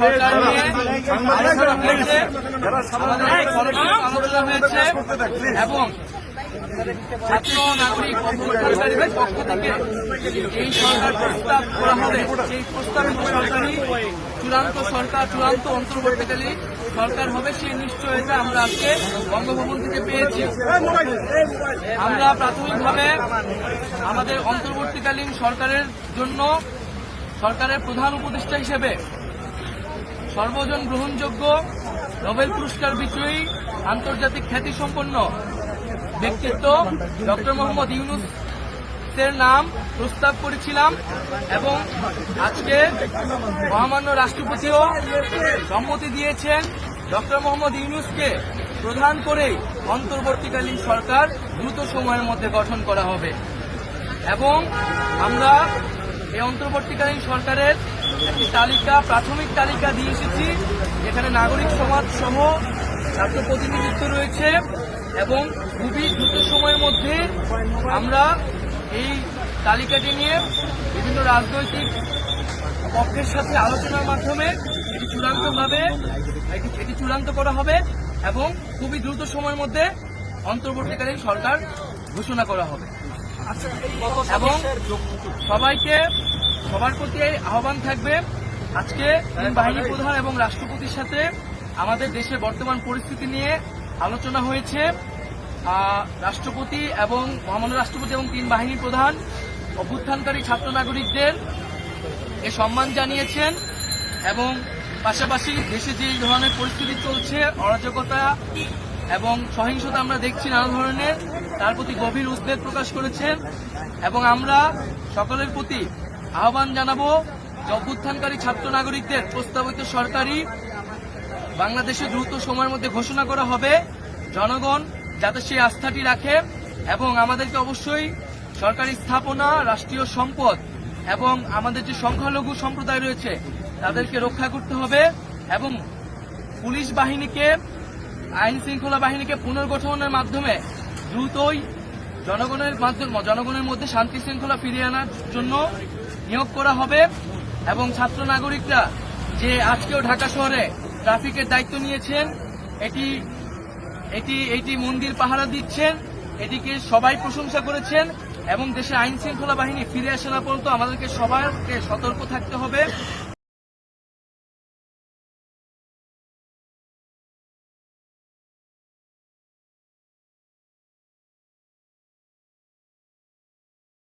সরকার নিয়ে আলোচনা হয়েছে, আলোচনা হয়েছে এবং ছাত্র নাগরিক অভ্যুত্থানকারীদের পক্ষ থেকে এই সরকার প্রস্তাব করা হবে। সেই প্রস্তাবিত সরকারই চূড়ান্ত অন্তর্বর্তীকালীন সরকার হবে, সেই নিশ্চয়তা আমরা আজকে বঙ্গভবন থেকে পেয়েছি। আমরা প্রাথমিকভাবে আমাদের অন্তর্বর্তীকালীন সরকারের জন্য সরকারের প্রধান উপদেষ্টা হিসেবে সর্বজন গ্রহণযোগ্য নোবেল পুরস্কার বিজয়ী আন্তর্জাতিক খ্যাতিসম্পন্ন ব্যক্তিত্ব ডক্টর মোহাম্মদ ইউনূসের নাম প্রস্তাব করেছিলাম এবং আজকে মহামান্য রাষ্ট্রপতিও সম্মতি দিয়েছেন ডক্টর মোহাম্মদ ইউনূসকে প্রধান করেই অন্তর্বর্তীকালীন সরকার দ্রুত সময়ের মধ্যে গঠন করা হবে এবং আমরা এই অন্তর্বর্তীকালীন সরকারের একটি প্রাথমিক তালিকা দিয়ে এসেছি, যেখানে নাগরিক সমাজ সহ ছাত্র প্রতিনিধিত্ব রয়েছে এবং খুবই দ্রুত সময়ের মধ্যে আমরা এই তালিকাটি নিয়ে বিভিন্ন রাজনৈতিক পক্ষের সাথে আলোচনার মাধ্যমে এটি চূড়ান্ত করা হবে এবং খুবই দ্রুত সময়ের মধ্যে অন্তর্বর্তীকালীন সরকার ঘোষণা করা হবে এবং সবার প্রতি আহ্বান থাকবে, আজকে বাহিনী প্রধান এবং রাষ্ট্রপতির সাথে আমাদের দেশের বর্তমান পরিস্থিতি নিয়ে আলোচনা হয়েছে। রাষ্ট্রপতি এবং মহামান্য রাষ্ট্রপতি এবং তিন বাহিনী প্রধান অভ্যুত্থানকারী ছাত্র নাগরিকদের এ সম্মান জানিয়েছেন এবং পাশাপাশি দেশে যে ধরনের পরিস্থিতি চলছে, অরাজকতা এবং সহিংসতা আমরা দেখছি নানা ধরনের, তার প্রতি গভীর উদ্বেগ প্রকাশ করেছেন এবং আমরা সকলের প্রতি আহ্বান জানাবো যে অভ্যুত্থানকারী ছাত্র নাগরিকদের প্রস্তাবিত সরকারি বাংলাদেশে দ্রুত সময়ের মধ্যে ঘোষণা করা হবে। জনগণ যাতে সেই আস্থাটি রাখে এবং আমাদেরকে অবশ্যই সরকারি স্থাপনা, রাষ্ট্রীয় সম্পদ এবং আমাদের যে সংখ্যালঘু সম্প্রদায় রয়েছে তাদেরকে রক্ষা করতে হবে এবং পুলিশ বাহিনীকে, আইন শৃঙ্খলা বাহিনীকে পুনর্গঠনের মাধ্যমে দ্রুতই জনগণের মধ্যে শান্তি শৃঙ্খলা ফিরিয়ে আনার জন্য নিয়োগ করা হবে এবং ছাত্র নাগরিকরা যে আজকেও ঢাকা শহরে ট্রাফিকের দায়িত্ব নিয়েছেন, এটি মন্দির পাহারা দিচ্ছেন, এটিকে সবাই প্রশংসা করেছেন এবং দেশে আইন শৃঙ্খলা বাহিনী ফিরে আসে না পর্যন্ত আমাদেরকে সবাইকে সতর্ক থাকতে হবে